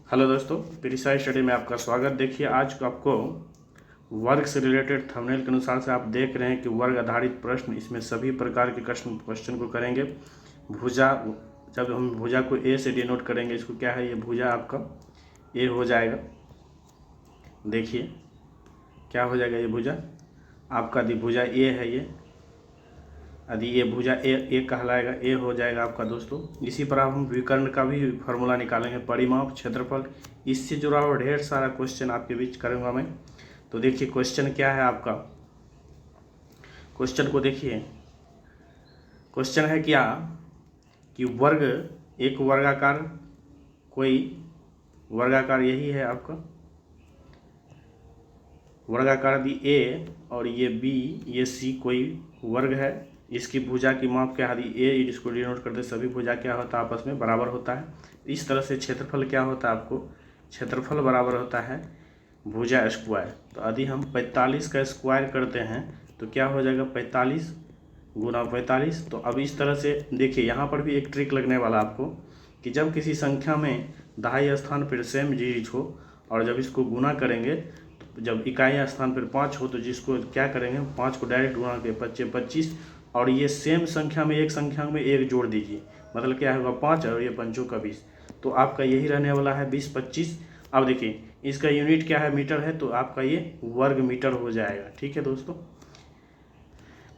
Hello दोस्तों, precise study में आपका स्वागत। देखिए, आज को आपको वर्ग से रिलेटेड थंबनेल के अनुसार से आप देख रहे हैं कि वर्ग आधारित प्रश्न, इसमें सभी प्रकार के क्वेश्चन को करेंगे। भुजा, जब हम भुजा को ए से डिनोट करेंगे, इसको क्या है, ये भुजा आपका ए हो जाएगा। देखिए क्या हो जाएगा, ये भुजा आपका भुजा ए है। ये यदि ये भुजा ए कहलाएगा, ए हो जाएगा आपका दोस्तों। इसी पर हम विकर्ण का भी फार्मूला निकालेंगे, परिमाप, क्षेत्रफल, इससे जुड़ा हुआ ढेर सारा क्वेश्चन आपके बीच करूँगा मैं। तो देखिए क्वेश्चन क्या है आपका, क्वेश्चन को देखिए। क्वेश्चन है क्या कि वर्ग, एक वर्गाकार, कोई वर्गाकार यही है आपका वर्गाकार यदि ए और ये बी, ये सी कोई वर्ग है, इसकी भुजा की माप क्या है, ए इसको डिनोट करते सभी भुजा क्या होता है, आपस में बराबर होता है। इस तरह से क्षेत्रफल क्या होता है, आपको क्षेत्रफल बराबर होता है भुजा स्क्वायर। तो यदि हम 45 का स्क्वायर करते हैं तो क्या हो जाएगा, 45 गुना 45। तो अब इस तरह से देखिए, यहाँ पर भी एक ट्रिक लगने वाला आपको कि जब किसी संख्या में दहाई स्थान पर सेम डिजिट हो और जब इसको गुना करेंगे, तो जब इकाई स्थान पर 5 हो तो जिसको क्या करेंगे, 5 को डायरेक्ट गुना के 25 और ये सेम संख्या में एक संख्या में एक जोड़ दीजिए, मतलब क्या होगा 5 और ये 5 का 20, तो आपका यही रहने वाला है 20 25। अब देखिए इसका यूनिट क्या है, मीटर है, तो आपका ये वर्ग मीटर हो जाएगा। ठीक है दोस्तों।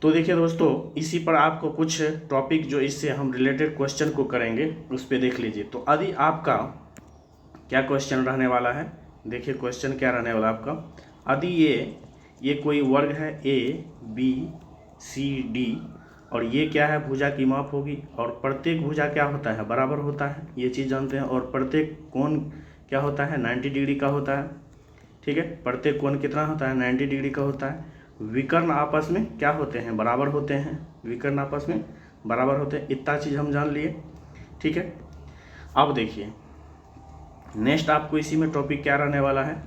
तो देखिए दोस्तों, इसी पर आपको कुछ टॉपिक जो इससे हम रिलेटेड क्वेश्चन को करेंगे उस पर देख लीजिए। तो यदि आपका क्या क्वेश्चन रहने वाला है, देखिए क्वेश्चन क्या रहने वाला आपका, यदि ये कोई वर्ग है ए बी सी डी और ये क्या है, भुजा की माप होगी और प्रत्येक भुजा क्या होता है, बराबर होता है, ये चीज़ जानते हैं। और प्रत्येक कोण क्या होता है, 90 डिग्री का होता है। ठीक है, प्रत्येक कोण कितना होता है, 90 डिग्री का होता है। विकर्ण आपस में क्या होते हैं, बराबर होते हैं, विकर्ण आपस में बराबर होते हैं। इतना चीज़ हम जान लिए। ठीक है, अब देखिए नेक्स्ट आपको इसी में टॉपिक क्या रहने वाला है,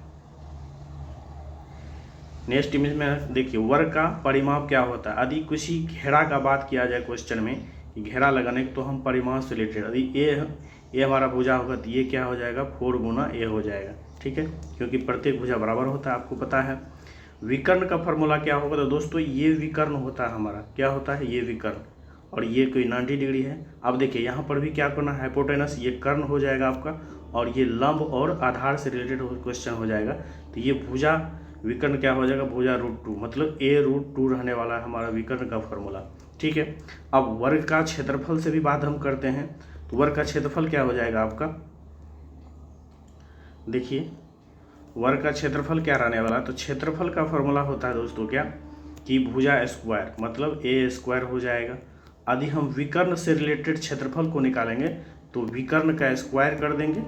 नेक्स्ट इमेज में देखिए वर्ग का परिमाप क्या होता है। यदि किसी घेरा का बात किया जाए क्वेश्चन में, घेरा लगाने तो हम परिमाप से रिलेटेड, यदि ए हमारा भुजा होगा तो ये क्या हो जाएगा, 4 गुना ए हो जाएगा। ठीक है, क्योंकि प्रत्येक भुजा बराबर होता है, आपको पता है। विकर्ण का फॉर्मूला क्या होगा, तो दोस्तों ये विकर्ण होता है हमारा, क्या होता है, ये विकर्ण, और ये कोई 90 डिग्री है। अब देखिए यहाँ पर भी क्या करना है, हाइपोटेनस, ये कर्ण हो जाएगा आपका, और ये लंब और आधार से रिलेटेड क्वेश्चन हो जाएगा। तो ये भुजा विकर्ण क्या हो जाएगा, भुजा √2, मतलब a√2 रहने वाला है हमारा विकर्ण का फॉर्मूला। ठीक है, अब वर्ग का क्षेत्रफल से भी बात हम करते हैं। तो वर्ग का क्षेत्रफल क्या हो जाएगा आपका, देखिए वर्ग का क्षेत्रफल क्या रहने वाला है। तो क्षेत्रफल का फॉर्मूला होता है दोस्तों क्या, कि भुजा स्क्वायर, मतलब ए स्क्वायर हो जाएगा। यदि हम विकर्ण से रिलेटेड क्षेत्रफल को निकालेंगे तो विकर्ण का स्क्वायर कर देंगे,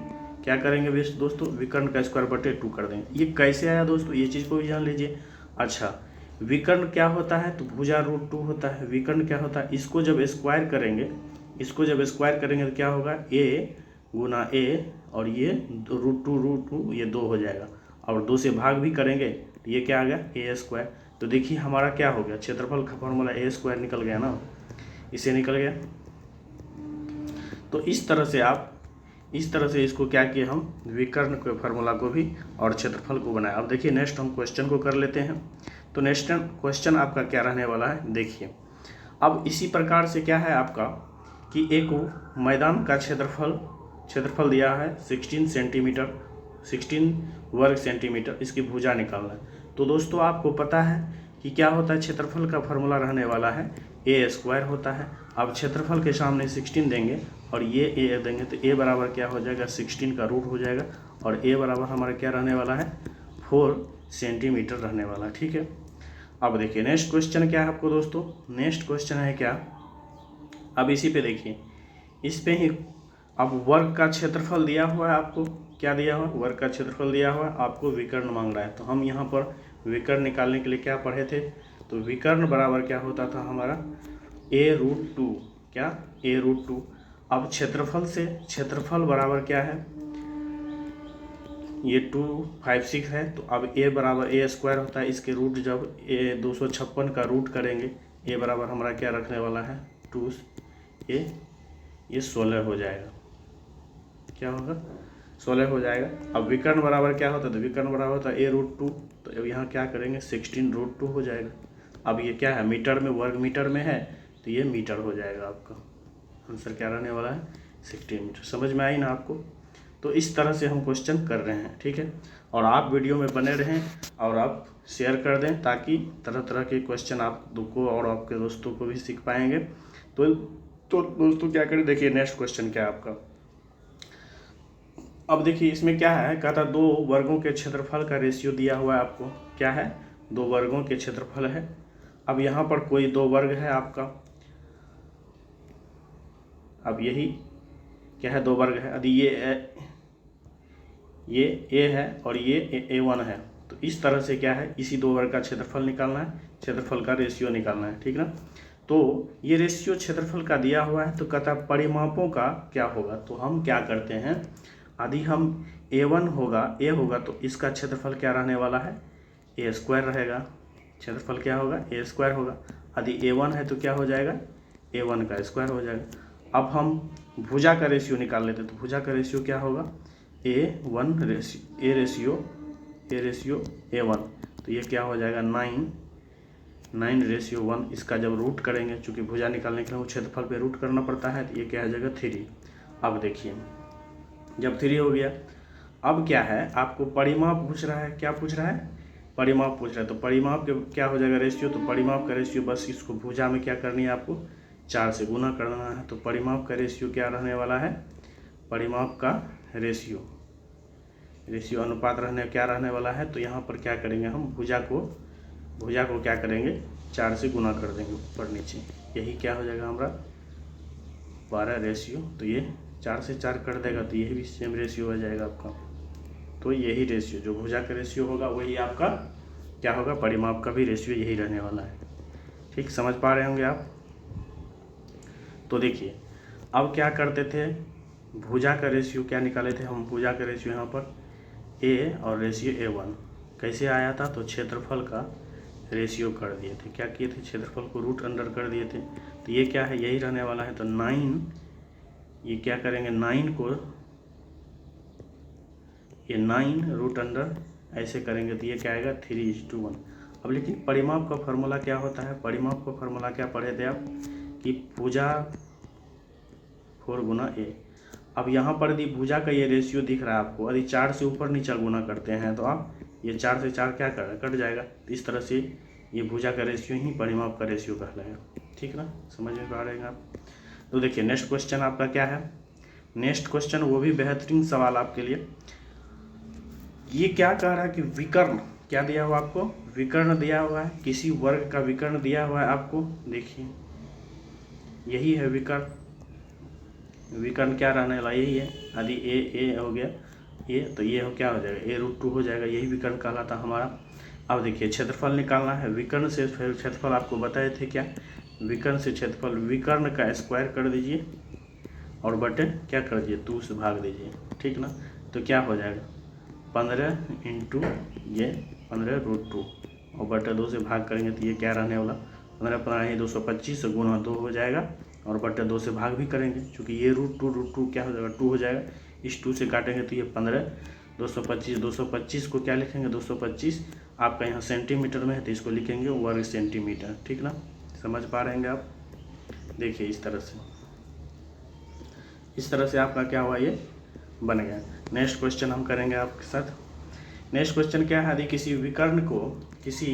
क्या करेंगे दोस्तों, विकर्ण का स्क्वायर बटे 2 कर देंगे। ये कैसे आया दोस्तों, ये चीज़ को भी जान लीजिए। अच्छा, विकर्ण क्या होता है, तो भुजा √2 होता है। विकर्ण क्या होता है, इसको जब स्क्वायर करेंगे, इसको जब स्क्वायर करेंगे तो क्या होगा, ए गुना ए और ये √2 ये 2 हो जाएगा, और 2 से भाग भी करेंगे तो ये क्या आ गया, ए स्क्वायर। तो देखिए हमारा क्या हो गया, क्षेत्रफल का फॉर्मूला ए स्क्वायर निकल गया ना, इसे निकल गया। तो इस तरह से इसको क्या किए हम, विकर्ण के फार्मूला को भी और क्षेत्रफल को बनाया। अब देखिए नेक्स्ट हम क्वेश्चन को कर लेते हैं। तो नेक्स्ट क्वेश्चन आपका क्या रहने वाला है, देखिए अब इसी प्रकार से क्या है आपका, कि एक मैदान का क्षेत्रफल दिया है 16 सेंटीमीटर, 16 वर्ग सेंटीमीटर, इसकी भुजा निकालना है। तो दोस्तों आपको पता है कि क्या होता है, क्षेत्रफल का फॉर्मूला रहने वाला है ए स्क्वायर होता है। अब क्षेत्रफल के सामने 16 देंगे और ये ए देंगे, तो ए बराबर क्या हो जाएगा, 16 का रूट हो जाएगा, और ए बराबर हमारा क्या रहने वाला है, 4 सेंटीमीटर रहने वाला। ठीक है, अब देखिए नेक्स्ट क्वेश्चन क्या है आपको दोस्तों, नेक्स्ट क्वेश्चन है क्या, अब इसी पे देखिए, इस पे ही अब वर्ग का क्षेत्रफल दिया हुआ है आपको, क्या दिया हुआ, वर्ग का क्षेत्रफल दिया हुआ है आपको, विकर्ण मांग रहा है। तो हम यहाँ पर विकर्ण निकालने के लिए क्या पढ़े थे, तो विकर्ण बराबर क्या होता था हमारा, a√2, क्या a√2। अब क्षेत्रफल बराबर क्या है, ये 256 है, तो अब a बराबर a स्क्वायर होता है, इसके रूट जब a 256 का रूट करेंगे, a बराबर हमारा क्या रखने वाला है, 2, ये 16 हो जाएगा, क्या होगा 16 हो जाएगा। अब विकर्ण बराबर क्या होता है, तो विकर्ण बराबर होता है a√2, तो अब यहाँ क्या करेंगे 16√2 हो जाएगा। अब ये क्या है, मीटर में, वर्ग मीटर में है, तो ये मीटर हो जाएगा आपका। आंसर क्या रहने वाला है, 16 मीटर। समझ में आई ना आपको। तो इस तरह से हम क्वेश्चन कर रहे हैं, ठीक है। और आप वीडियो में बने रहें और आप शेयर कर दें, ताकि तरह तरह के क्वेश्चन आप को और आपके दोस्तों को भी सीख पाएंगे। तो दोस्तों क्या करें, देखिए नेक्स्ट क्वेश्चन क्या है आपका। अब देखिए इसमें क्या है, कहता 2 वर्गों के क्षेत्रफल का रेशियो दिया हुआ है आपको। क्या है, 2 वर्गों के क्षेत्रफल है। अब यहाँ पर कोई 2 वर्ग है आपका। अब यही क्या है, 2 वर्ग है। यदि ये a है और ये a1 है, तो इस तरह से क्या है, इसी 2 वर्ग का क्षेत्रफल निकालना है, क्षेत्रफल का रेशियो निकालना है, ठीक ना। तो ये रेशियो क्षेत्रफल का दिया हुआ है, तो कहता परिमापों का क्या होगा। तो हम क्या करते हैं, यदि हम a1 होगा, a होगा, तो इसका क्षेत्रफल क्या रहने वाला है, a² रहेगा। क्षेत्रफल क्या होगा, a² होगा। यदि a1 है तो क्या हो जाएगा, a1 का स्क्वायर हो जाएगा। अब हम भुजा का रेशियो निकाल लेते हैं, तो भुजा का रेशियो क्या होगा, a1 रेशियो a1, तो ये क्या हो जाएगा 9/1। इसका जब रूट करेंगे, चूँकि भुजा निकालने के लिए क्षेत्रफल पे रूट करना पड़ता है, तो ये क्या हो जाएगा 3। अब देखिए जब 3 हो गया, अब क्या है, आपको परिमाप पूछ रहा है। क्या पूछ रहा है, परिमाप पूछ रहा है। तो परिमाप के क्या हो जाएगा रेशियो, तो परिमाप का रेशियो बस इसको भुजा में क्या करनी है, आपको 4 से गुना करना है। तो परिमाप का रेशियो क्या रहने वाला है, परिमाप का रेशियो अनुपात क्या रहने वाला है। तो यहाँ पर क्या करेंगे, हम भुजा को क्या करेंगे 4 से गुना कर देंगे ऊपर नीचे। यही क्या हो जाएगा हमारा 12 रेशियो। तो ये 4 से 4 कर देगा, तो यही भी सेम रेशियो हो जाएगा आपका। तो यही रेशियो जो भुजा का रेशियो होगा, वही आपका क्या होगा, परिमाप का भी रेशियो यही रहने वाला है। ठीक, समझ पा रहे होंगे आप। तो देखिए अब क्या करते थे, भुजा का रेशियो क्या निकाले थे हम, भुजा का रेशियो यहाँ पर a और रेशियो a1 कैसे आया था, तो क्षेत्रफल का रेशियो कर दिए थे। क्या किए थे, क्षेत्रफल को रूट अंडर कर दिए थे। तो ये क्या है, यही रहने वाला है। तो 9, ये क्या करेंगे 9 को, ये 9 रूट अंडर ऐसे करेंगे, तो ये क्या आएगा 3:1। अब लेकिन परिमाप का फॉर्मूला क्या होता है, परिमाप का फॉर्मूला क्या पढ़े थे आप, कि भुजा 4 गुना a। अब यहाँ पर यदि भुजा का ये रेशियो दिख रहा है आपको, यदि 4 से ऊपर नीचे गुना करते हैं, तो आप ये 4 से 4 क्या कर कट जाएगा। तो इस तरह से ये भुजा का रेशियो ही परिमाप का रेशियो कहलाएगा। ठीक ना, समझ में पा रहे हैं आप। तो देखिए नेक्स्ट क्वेश्चन आपका क्या है, नेक्स्ट क्वेश्चन वो भी बेहतरीन सवाल आपके लिए। ये क्या कह रहा है कि विकर्ण क्या दिया हुआ आपको, विकर्ण दिया हुआ है, किसी वर्ग का विकर्ण दिया हुआ है आपको। देखिए यही है विकर्ण, विकर्ण क्या रहने वाला यही है। यदि ए हो गया ये, तो ये हो क्या हो जाएगा a√2 हो जाएगा, यही विकर्ण कहलाता हमारा। अब देखिए क्षेत्रफल निकालना है, विकर्ण से क्षेत्रफल आपको बताए थे क्या, विकर्ण से क्षेत्रफल, विकर्ण का स्क्वायर कर दीजिए और बटे क्या कर दीजिए 2 से भाग दीजिए। ठीक ना, तो क्या हो जाएगा 15 इंटू ये 15√2 और बटे 2 से भाग करेंगे, तो ये क्या रहने वाला 15 225 गुना 2 हो जाएगा और बटे 2 से भाग भी करेंगे, क्योंकि ये √2 क्या हो जाएगा 2 हो जाएगा। इस 2 से काटेंगे तो ये 15 225 को क्या लिखेंगे 225 आपका यहाँ सेंटीमीटर में है, तो इसको लिखेंगे वर्ग सेंटीमीटर। ठीक ना, समझ पा रहे हैं आप। देखिए इस तरह से आपका क्या हुआ, ये बन गया। नेक्स्ट क्वेश्चन हम करेंगे आपके साथ। नेक्स्ट क्वेश्चन क्या है, यदि किसी विकर्ण को, किसी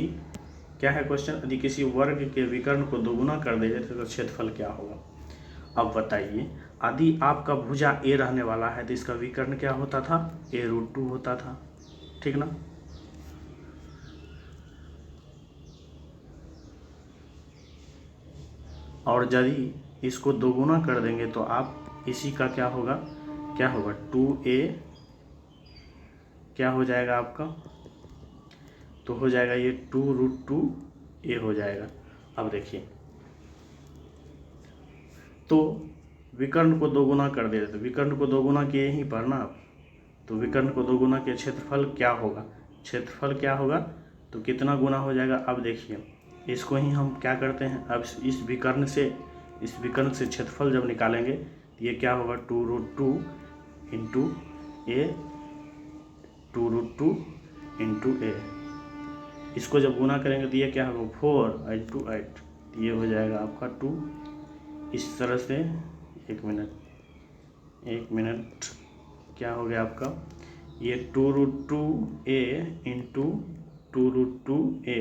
क्या है क्वेश्चन, यदि किसी वर्ग के विकर्ण को दोगुना कर दे तो क्षेत्रफल क्या होगा। अब बताइए, यदि आपका भुजा a रहने वाला है, तो इसका विकर्ण क्या होता था a√2 होता था। ठीक ना, और यदि इसको दोगुना कर देंगे तो आप इसी का क्या होगा 2a क्या हो जाएगा आपका, तो हो जाएगा ये 2√2a हो जाएगा। अब देखिए तो विकर्ण को दोगुना कर दे, तो विकर्ण को दोगुना किए ही पर ना आप, तो विकर्ण को दोगुना के क्षेत्रफल क्या होगा, क्षेत्रफल क्या होगा, तो कितना गुना हो जाएगा। अब देखिए इसको ही हम क्या करते हैं, अब इस विकर्ण से क्षेत्रफल जब निकालेंगे तो ये क्या होगा 2√2 इंटू ए 2√2 इंटू ए। इसको जब गुना करेंगे तो ये क्या होगा 4 इंटू 8, तो ये हो जाएगा आपका 2। इस तरह से एक मिनट क्या हो गया आपका, ये 2√2a इंटू 2√2a,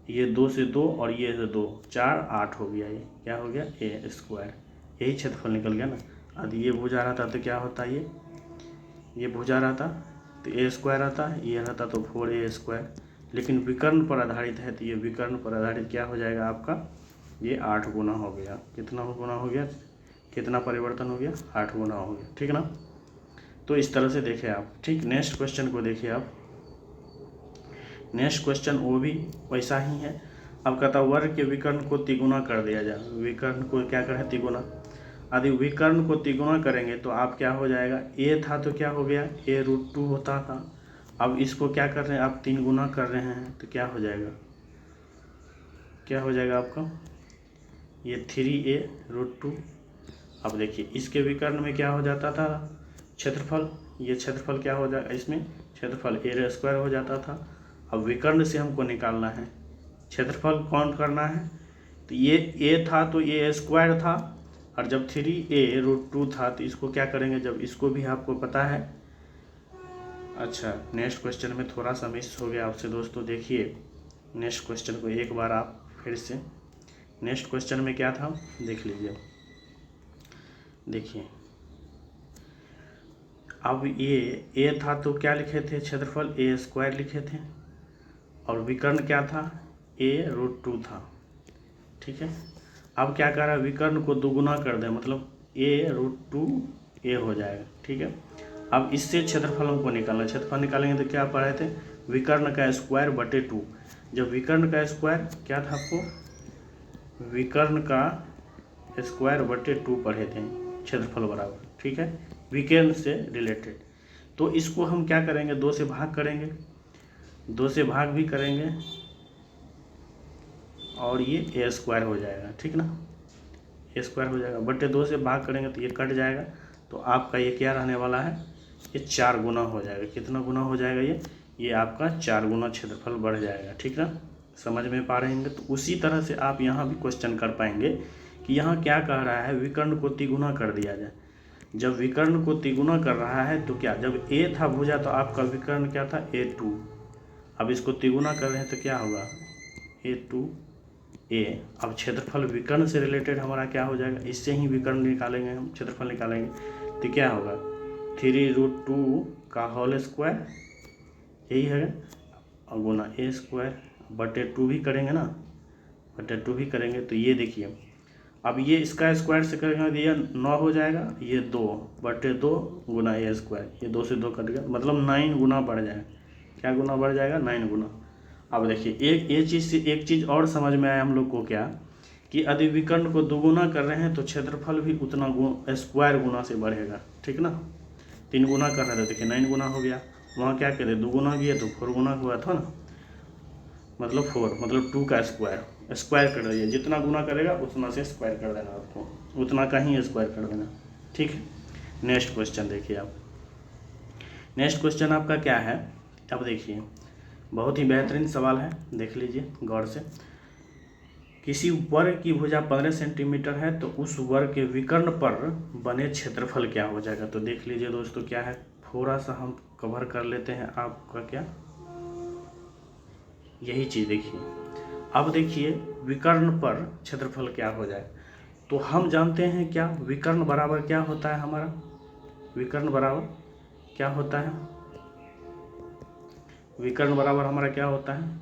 ये 2 से 2 और ये से 2, 4 8 हो गया। ये क्या हो गया ए स्क्वायर, यही क्षेत्रफल निकल गया ना। यदि ये भुजा रहता तो क्या होता, ये भुजा रहता तो ए स्क्वायर आता, ये रहता तो 4a स्क्वायर। लेकिन विकर्ण पर आधारित है तो ये विकर्ण पर आधारित क्या हो जाएगा आपका, ये 8 गुना हो गया। कितना गुना हो गया, कितना परिवर्तन हो गया, 8 गुना हो गया। ठीक ना, तो इस तरह से देखें आप। ठीक, नेक्स्ट क्वेश्चन को देखिए आप। नेक्स्ट क्वेश्चन वो भी वैसा ही है। अब कहता वर्ग के विकर्ण को तिगुना कर दिया जाए। विकर्ण को क्या करें, तिगुना। यदि विकर्ण को तिगुना करेंगे तो आप क्या हो जाएगा, ए था तो क्या हो गया a√2 होता था। अब इसको क्या कर रहे हैं आप, 3 गुना कर रहे हैं तो क्या हो जाएगा, क्या हो जाएगा आपका ये 3a√2। अब देखिए इसके विकर्ण में क्या हो जाता था क्षेत्रफल, ये क्षेत्रफल क्या हो जाएगा, इसमें क्षेत्रफल a स्क्वायर हो जाता था। अब विकर्ण से हमको निकालना है क्षेत्रफल कौन करना है, तो ये a था तो a स्क्वायर था, और जब 3a√2 था तो इसको क्या करेंगे, जब इसको भी आपको पता है। अच्छा, नेक्स्ट क्वेश्चन में थोड़ा सा मिस हो गया आपसे दोस्तों। देखिए नेक्स्ट क्वेश्चन को एक बार आप फिर से, नेक्स्ट क्वेश्चन में क्या था देख लीजिए। देखिए अब ये a था तो क्या लिखे थे, क्षेत्रफल a स्क्वायर लिखे थे, और विकर्ण क्या था a√2 था। ठीक है, अब क्या कर रहा है, विकर्ण को दोगुना कर दें, मतलब a√2a हो जाएगा। ठीक है, अब इससे क्षेत्रफल हमको निकालना, क्षेत्रफल निकालेंगे तो क्या पढ़े थे, विकर्ण का स्क्वायर बटे 2। जब विकर्ण का स्क्वायर क्या था आपको, विकर्ण का स्क्वायर बटे 2 पढ़े थे, क्षेत्रफल बराबर। ठीक है, विकर्ण से रिलेटेड। तो इसको हम क्या करेंगे, 2 से भाग करेंगे, 2 से भाग भी करेंगे, और ये a स्क्वायर हो जाएगा। ठीक ना, a स्क्वायर हो जाएगा, बटे 2 से भाग करेंगे तो ये कट जाएगा, तो आपका ये क्या रहने वाला है, ये 4 गुना हो जाएगा। कितना गुना हो जाएगा, ये आपका 4 गुना क्षेत्रफल बढ़ जाएगा। ठीक ना, समझ में पा रहे हैं। तो उसी तरह से आप यहाँ भी क्वेश्चन कर पाएंगे कि यहाँ क्या कह रहा है, विकर्ण को तिगुना कर दिया जाए। जब विकर्ण को तिगुना कर रहा है तो क्या, जब a था भुजा तो आपका विकर्ण क्या था a2, अब इसको तिगुना कर रहे हैं तो क्या होगा a2a। अब क्षेत्रफल विकर्ण से रिलेटेड हमारा क्या हो जाएगा, इससे ही विकर्ण निकालेंगे हम, क्षेत्रफल निकालेंगे तो क्या होगा 3√2 का होल स्क्वायर, यही है, और गुना a स्क्वायर बटे 2 भी करेंगे ना, बटे 2 भी करेंगे तो ये देखिए, अब ये इसका स्क्वायर से करेंगे तो ये 9 हो जाएगा, ये 2 बटे 2 गुना a स्क्वायर, ये 2 से 2 कट गया, मतलब 9 गुना बढ़ जाएगा। क्या गुना बढ़ जाएगा, 9 गुना। अब देखिए एक ये चीज़ से एक चीज़ और समझ में आया हम लोग को, क्या कि यदि विकर्ण को दोगुना कर रहे हैं तो क्षेत्रफल भी उतना स्क्वायर गुना से बढ़ेगा। ठीक ना, 3 गुना कर रहे थे, देखिए 9 गुना हो गया, वहाँ क्या करे 2 गुना किया तो 4 गुना हुआ था ना, मतलब 4 मतलब 2 का स्क्वायर, स्क्वायर कर दीजिए, जितना गुना करेगा उतना से स्क्वायर कर देना, आपको उतना का ही स्क्वायर कर देना। ठीक है, नेक्स्ट क्वेश्चन देखिए आप। नेक्स्ट क्वेश्चन आपका क्या है, अब देखिए बहुत ही बेहतरीन सवाल है, देख लीजिए गौर से। किसी वर्ग की भुजा 15 सेंटीमीटर है तो उस वर्ग के विकर्ण पर बने क्षेत्रफल क्या हो जाएगा। तो देख लीजिए दोस्तों क्या है, थोड़ा सा हम कवर कर लेते हैं आपका क्या, यही चीज़ देखिए। अब देखिए विकर्ण पर क्षेत्रफल क्या हो जाए, तो हम जानते हैं क्या, विकर्ण बराबर क्या होता है हमारा, विकर्ण बराबर क्या होता है, विकर्ण बराबर हमारा क्या होता है,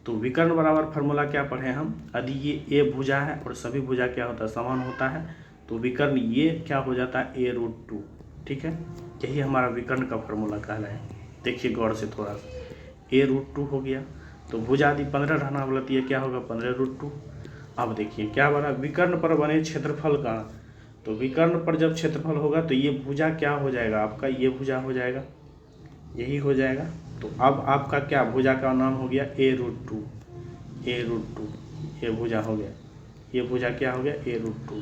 तो विकर्ण बराबर फार्मूला क्या पढ़े हम, यदि ये a भुजा है और सभी भुजा क्या होता है, समान होता है, तो विकर्ण ये क्या हो जाता है a√2। ठीक है, यही हमारा विकर्ण का फार्मूला कहला है। देखिए गौर से थोड़ा सा, a√2 हो गया, तो भुजा यदि 15 रहना बोला तो ये क्या होगा 15√2। अब देखिए क्या बना, विकर्ण पर बने क्षेत्रफल का, तो विकर्ण पर जब क्षेत्रफल होगा तो ये भुजा क्या हो जाएगा आपका, ये भुजा हो जाएगा, यही हो जाएगा। तो अब आपका क्या भुजा का नाम हो गया a√2, a√2, ये भुजा हो गया, ये भुजा क्या हो गया a√2।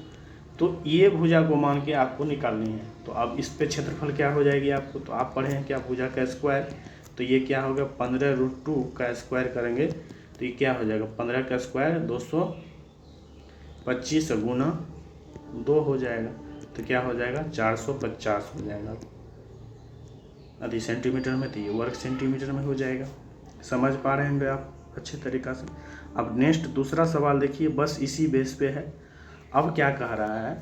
तो ये भुजा को मान के आपको निकालनी है। तो अब इस पे क्षेत्रफल क्या हो जाएगी आपको, तो आप पढ़े हैं क्या, भुजा का स्क्वायर, तो ये क्या होगा 15√2 का स्क्वायर करेंगे तो ये क्या हो जाएगा 15 का स्क्वायर 225 गुना 2 हो जाएगा, तो क्या हो जाएगा 450 हो जाएगा। आधी सेंटीमीटर में, तो ये वर्ग सेंटीमीटर में हो जाएगा। समझ पा रहे हैं आप अच्छे तरीक़ा से। अब नेक्स्ट दूसरा सवाल देखिए, बस इसी बेस पे है। अब क्या कह रहा है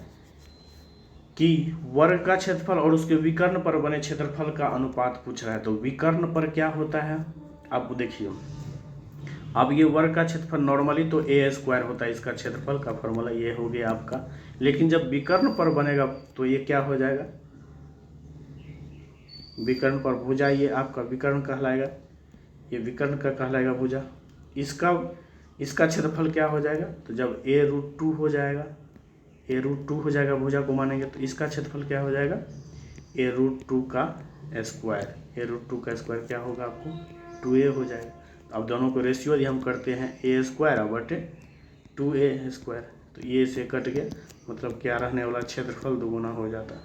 कि वर्ग का क्षेत्रफल और उसके विकर्ण पर बने क्षेत्रफल का अनुपात पूछ रहा है। तो विकर्ण पर क्या होता है, अब देखिए, अब ये वर्ग का क्षेत्रफल नॉर्मली तो ए स्क्वायर होता है, इसका क्षेत्रफल का फॉर्मूला ये हो गया आपका। लेकिन जब विकर्ण पर बनेगा तो ये क्या हो जाएगा, विकर्ण पर भुजा ये आपका विकर्ण कहलाएगा, ये विकर्ण का कहलाएगा भुजा। इसका क्षेत्रफल क्या हो जाएगा, तो जब a√2 हो जाएगा, a√2 हो जाएगा भुजा को मानेंगे, तो इसका क्षेत्रफल क्या हो जाएगा a√2 का स्क्वायर। a√2 का स्क्वायर क्या होगा आपको 2a हो जाएगा। अब दोनों को रेशियो यदि हम करते हैं a²/2a², तो ये से कट गया, मतलब क्या रहने वाला क्षेत्रफल दुगुना हो जाता है।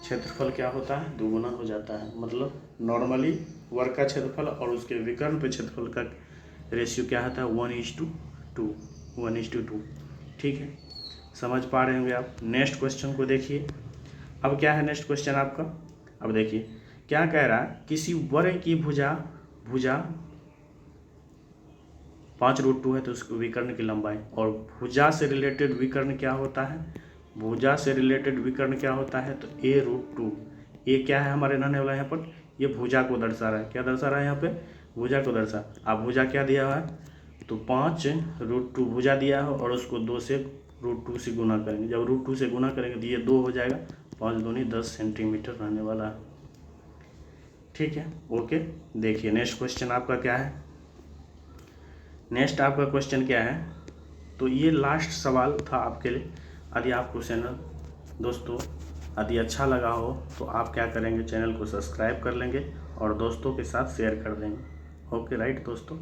क्षेत्रफल क्या होता है दुगुना हो जाता है, मतलब नॉर्मली वर्ग का क्षेत्रफल और उसके विकर्ण पे क्षेत्रफल का रेशियो क्या होता है 1:2। ठीक है, समझ पा रहे होंगे आप। नेक्स्ट क्वेश्चन को देखिए। अब क्या है नेक्स्ट क्वेश्चन आपका, अब देखिए क्या कह रहा है, किसी वर्ग की भुजा 5√2 है तो उसके विकर्ण की लंबाई, और भुजा से रिलेटेड विकर्ण क्या होता है, भुजा से रिलेटेड विकर्ण क्या होता है, तो a√2। ये क्या है हमारे रहने वाला यहाँ पर, ये भुजा को दर्शा रहा है। क्या दर्शा रहा है यहाँ पे, भुजा को दर्शा। अब भुजा क्या दिया हुआ है, तो 5√2 भुजा दिया है और उसको 2 से √2 से गुना करेंगे। जब √2 से गुना करेंगे तो ये 2 हो जाएगा, 5 दूनी 10 सेंटीमीटर रहने वाला है। ठीक है, ओके। देखिए नेक्स्ट क्वेश्चन आपका क्या है, नेक्स्ट आपका क्वेश्चन क्या है, तो ये लास्ट सवाल था आपके लिए। यदि आपको चैनल दोस्तों यदि अच्छा लगा हो तो आप क्या करेंगे, चैनल को सब्सक्राइब कर लेंगे और दोस्तों के साथ शेयर कर देंगे। ओके राइट दोस्तों।